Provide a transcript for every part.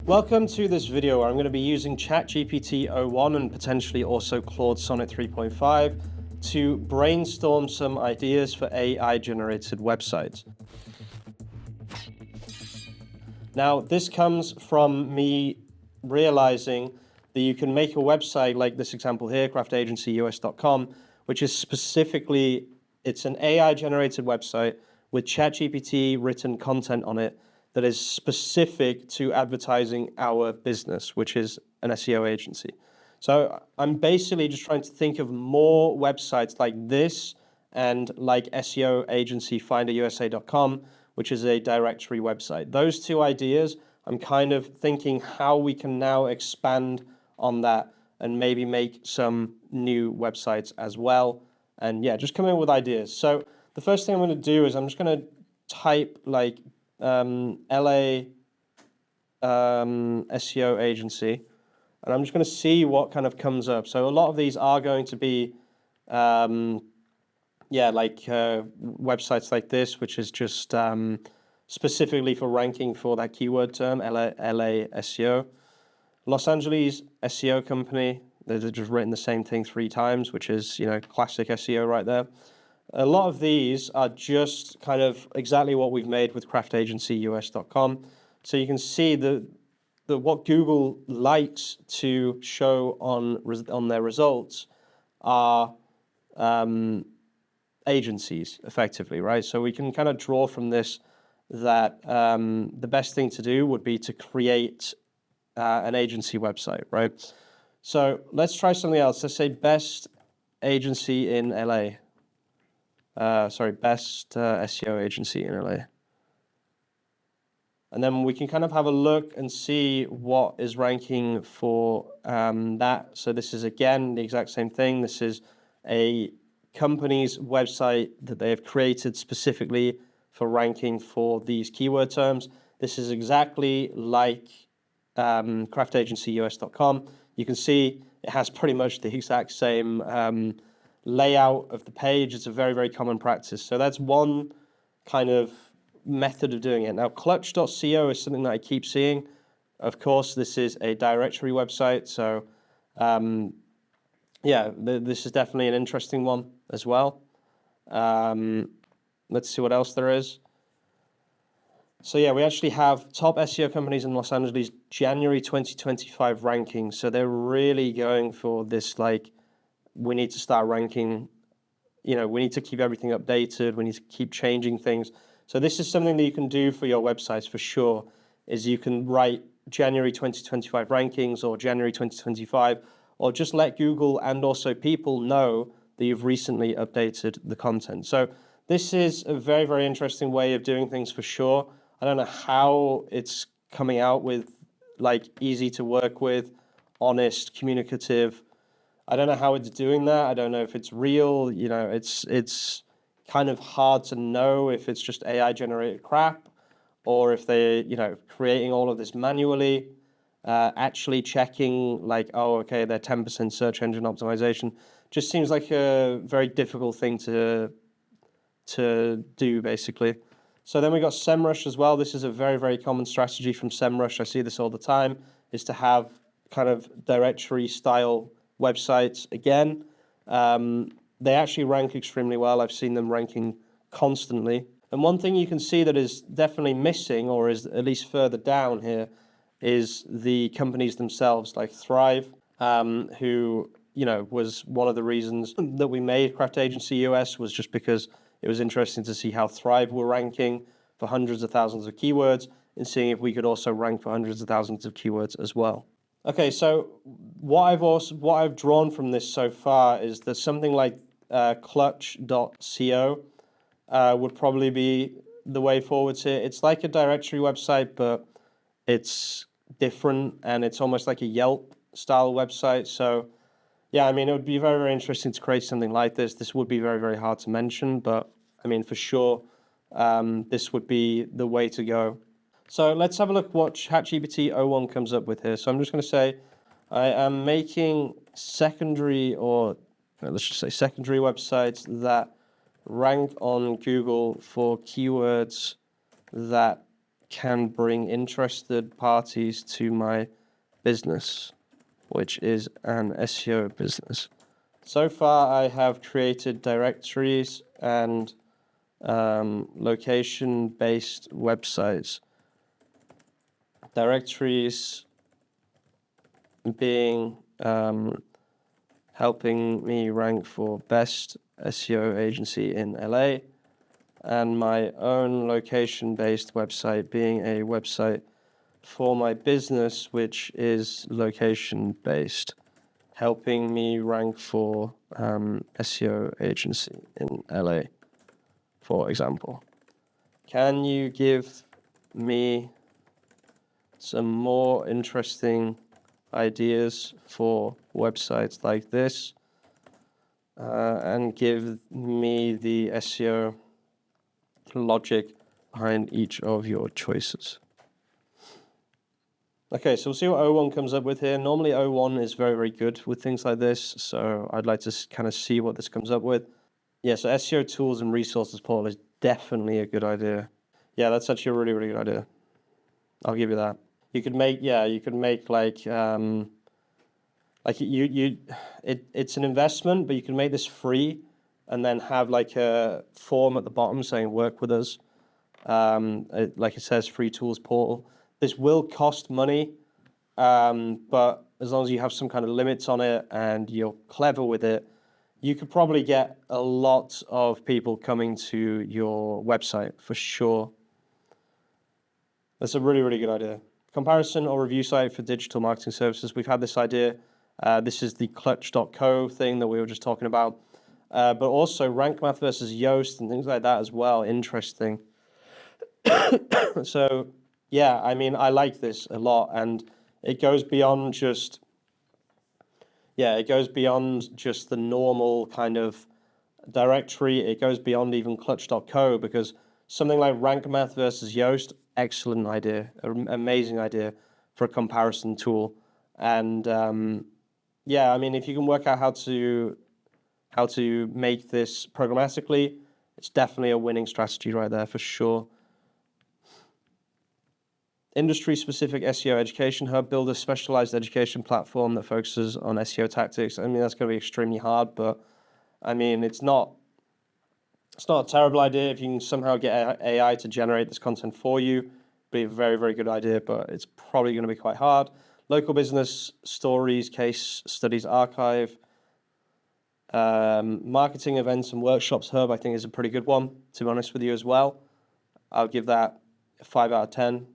Welcome to this video where I'm going to be using ChatGPT 01 and potentially also Claude Sonnet 3.5 to brainstorm some ideas for AI-generated websites. Now, this comes from me realizing that you can make a website like this example here, craftagencyus.com, which is specifically, it's an AI-generated website with ChatGPT written content on it that is specific to advertising our business, which is an SEO agency. So I'm basically just trying to think of more websites like this and like SEO agency finderusa.com, which is a directory website. Those two ideas, I'm kind of thinking how we can now expand on that and maybe make some new websites as well. And yeah, just coming up with ideas. So the first thing I'm going to do is I'm just going to type like LA SEO agency, and I'm just going to see what kind of comes up. So a lot of these are going to be, websites like this, which is just specifically for ranking for that keyword term, LA SEO. Los Angeles SEO company, they've just written the same thing 3 times, which is, classic SEO right there. A lot of these are just kind of exactly what we've made with craftagencyus.com. So you can see the what Google likes to show on their results are agencies, effectively, right? So we can kind of draw from this that the best thing to do would be to create an agency website, right? So let's try something else. Let's say best agency in LA. Best SEO agency in LA. And then we can kind of have a look and see what is ranking for that. So this is, again, the exact same thing. This is a company's website that they have created specifically for ranking for these keyword terms. This is exactly like craftagencyus.com. You can see it has pretty much the exact same layout of the page. It's a very, very common practice. So that's one kind of method of doing it. Now, clutch.co is something that I keep seeing. Of course, this is a directory website. So, this is definitely an interesting one as well. Let's see what else there is. So yeah, we actually have top SEO companies in Los Angeles, January 2025 rankings. So they're really going for this, like, we need to start ranking, we need to keep everything updated, we need to keep changing things. So this is something that you can do for your websites for sure, is you can write January 2025 rankings or January 2025, or just let Google and also people know that you've recently updated the content. So this is a very, very interesting way of doing things for sure. I don't know how it's coming out with like easy to work with, honest, communicative. I don't know how it's doing that. I don't know if it's real. It's kind of hard to know if it's just AI generated crap or if they're, creating all of this manually, actually checking like, oh, okay, they're 10% search engine optimization. Just seems like a very difficult thing to do, basically. So then we got SEMrush as well. This is a very, very common strategy from SEMrush. I see this all the time, is to have kind of directory style websites. Again, they actually rank extremely well. I've seen them ranking constantly. And one thing you can see that is definitely missing, or is at least further down here, is the companies themselves, like Thrive, who, was one of the reasons that we made Kraft Agency US, was just because it was interesting to see how Thrive were ranking for hundreds of thousands of keywords and seeing if we could also rank for hundreds of thousands of keywords as well. Okay, so what I've drawn from this so far is that something like clutch.co would probably be the way forwards here. It's like a directory website, but it's different and it's almost like a Yelp style website. So yeah, it would be very, very interesting to create something like this. This would be very, very hard to mention, but for sure, this would be the way to go. So let's have a look what ChatGPT 01 comes up with here. So I'm just going to say, I am making secondary websites that rank on Google for keywords that can bring interested parties to my business, which is an SEO business. So far, I have created directories and location-based websites. Directories being helping me rank for best SEO agency in LA, and my own location-based website being a website for my business, which is location-based, helping me rank for SEO agency in LA, for example. Can you give me some more interesting ideas for websites like this, and give me the SEO logic behind each of your choices? Okay, so we'll see what O1 comes up with here. Normally O1 is very, very good with things like this, so I'd like to kind of see what this comes up with. Yeah, so SEO tools and resources portal is definitely a good idea. Yeah, that's actually a really, really good idea. I'll give you that. You could make, it's an investment, but you can make this free and then have like a form at the bottom saying work with us. Like it says, free tools portal. This will cost money, but as long as you have some kind of limits on it and you're clever with it, you could probably get a lot of people coming to your website for sure. That's a really, really good idea. Comparison or review site for digital marketing services. We've had this idea. This is the clutch.co thing that we were just talking about. But also rank math versus Yoast and things like that as well. Interesting. So, yeah, I mean, I like this a lot, and it goes beyond just, the normal kind of directory. It goes beyond even clutch.co, because something like rank math versus Yoast, excellent idea, amazing idea for a comparison tool. And I mean, if you can work out how to make this programmatically, it's definitely a winning strategy right there for sure. Industry-specific SEO education hub. Build a specialized education platform that focuses on SEO tactics. I mean, that's going to be extremely hard, but I mean, it's not a terrible idea if you can somehow get AI to generate this content for you. It'd be a very, very good idea, but it's probably going to be quite hard. Local business stories, case studies archive. Marketing events and workshops hub, I think, is a pretty good one, to be honest with you as well. I'll give that a 5 out of 10.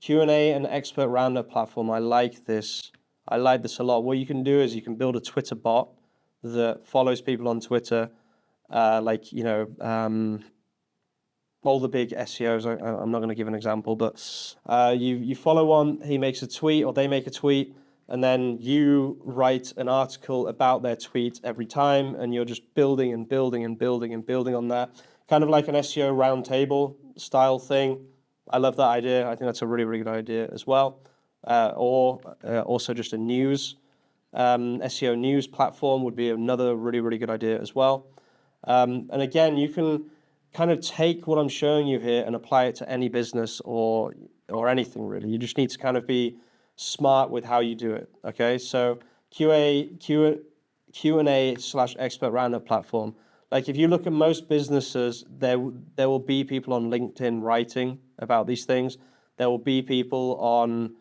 Q&A and expert roundup platform. I like this. I like this a lot. What you can do is you can build a Twitter bot that follows people on Twitter, all the big SEOs. I'm not going to give an example, but you follow one, he makes a tweet or they make a tweet, and then you write an article about their tweet every time, and you're just building and building and building and building on that. Kind of like an SEO roundtable style thing. I love that idea. I think that's a really, really good idea as well. Or also just a news, SEO news platform would be another really, really good idea as well. And again, you can kind of take what I'm showing you here and apply it to any business or anything really. You just need to kind of be smart with how you do it. Okay, so Q&A/expert roundup platform. Like if you look at most businesses, there will be people on LinkedIn writing about these things. There will be people on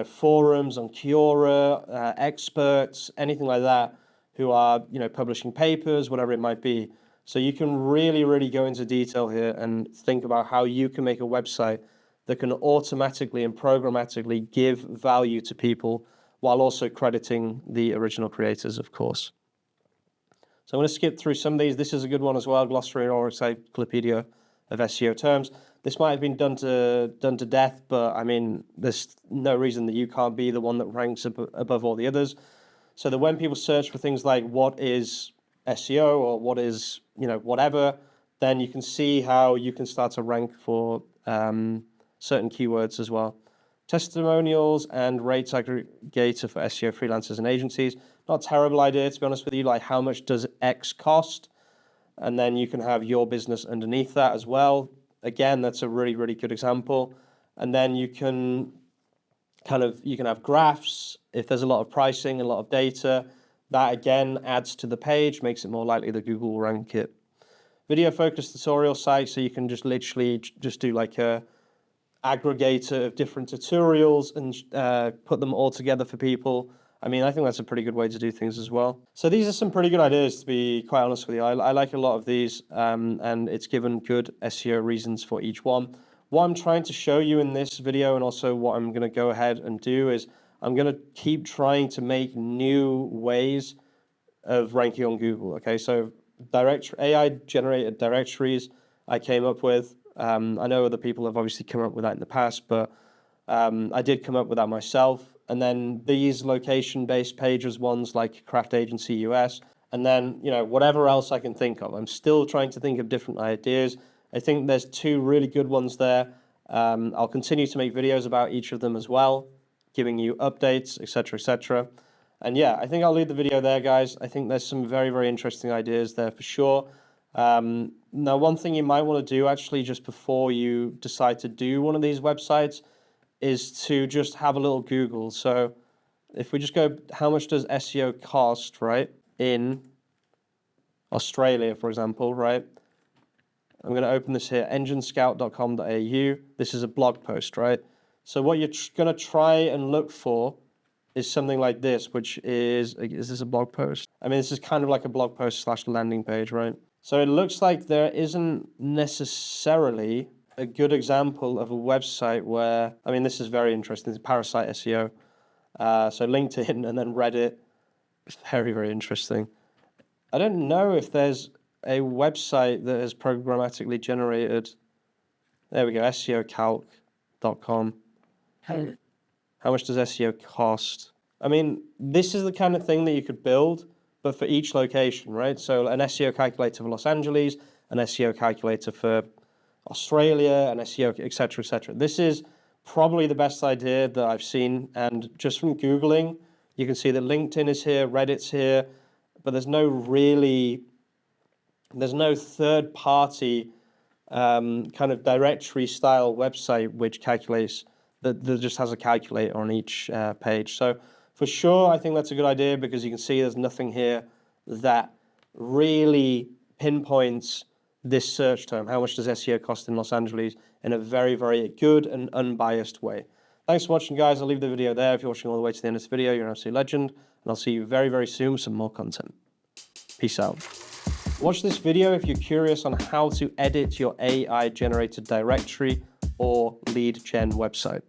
forums, on Quora, experts, anything like that, who are publishing papers, whatever it might be. So you can really, really go into detail here and think about how you can make a website that can automatically and programmatically give value to people while also crediting the original creators, of course. So I'm going to skip through some of these. This is a good one as well, Glossary or Encyclopedia of SEO terms. This might have been done to death, but I mean, there's no reason that you can't be the one that ranks above all the others. So that when people search for things like what is SEO or what is, whatever, then you can see how you can start to rank for certain keywords as well. Testimonials and rates aggregator for SEO freelancers and agencies. Not a terrible idea, to be honest with you, like how much does X cost? And then you can have your business underneath that as well. Again, that's a really, really good example. And then you can have graphs. If there's a lot of pricing, a lot of data, that again adds to the page, makes it more likely that Google will rank it. Video focused tutorial site, so you can just literally just do like a aggregator of different tutorials and put them all together for people. I mean, I think that's a pretty good way to do things as well. So these are some pretty good ideas, to be quite honest with you. I like a lot of these, and it's given good SEO reasons for each one. What I'm trying to show you in this video, and also what I'm going to go ahead and do, is I'm going to keep trying to make new ways of ranking on Google. Okay, so AI generated directories I came up with. I know other people have obviously come up with that in the past, but I did come up with that myself. And then these location-based pages, ones like Kraft Agency US, and then whatever else I can think of. I'm still trying to think of different ideas. I think there's two really good ones there. I'll continue to make videos about each of them as well, giving you updates, etc., etc. And yeah, I think I'll leave the video there, guys. I think there's some very, very interesting ideas there for sure. Now, one thing you might want to do actually just before you decide to do one of these websites is to just have a little Google. So if we just go, how much does SEO cost, right, in Australia, for example, right? I'm going to open this here, enginescout.com.au. This is a blog post, right? So what you're going to try and look for is something like this, which is this a blog post? I mean, this is kind of like a blog post / landing page, right? So it looks like there isn't necessarily a good example of a website where, I mean, this is very interesting. It's Parasite SEO. So LinkedIn and then Reddit. It's very, very interesting. I don't know if there's a website that is programmatically generated. There we go, SEOcalc.com. How much does SEO cost? I mean, this is the kind of thing that you could build, but for each location, right? So an SEO calculator for Los Angeles, an SEO calculator for Australia, an SEO, etc., etc. This is probably the best idea that I've seen. And just from Googling, you can see that LinkedIn is here, Reddit's here, but there's no third-party kind of directory-style website which calculates, that just has a calculator on each page. So for sure, I think that's a good idea, because you can see there's nothing here that really pinpoints this search term. How much does SEO cost in Los Angeles, in a very, very good and unbiased way. Thanks for watching, guys. I'll leave the video there. If you're watching all the way to the end of this video, you're an absolute legend, and I'll see you very, very soon with some more content. Peace out. Watch this video if you're curious on how to edit your AI-generated directory or lead gen website.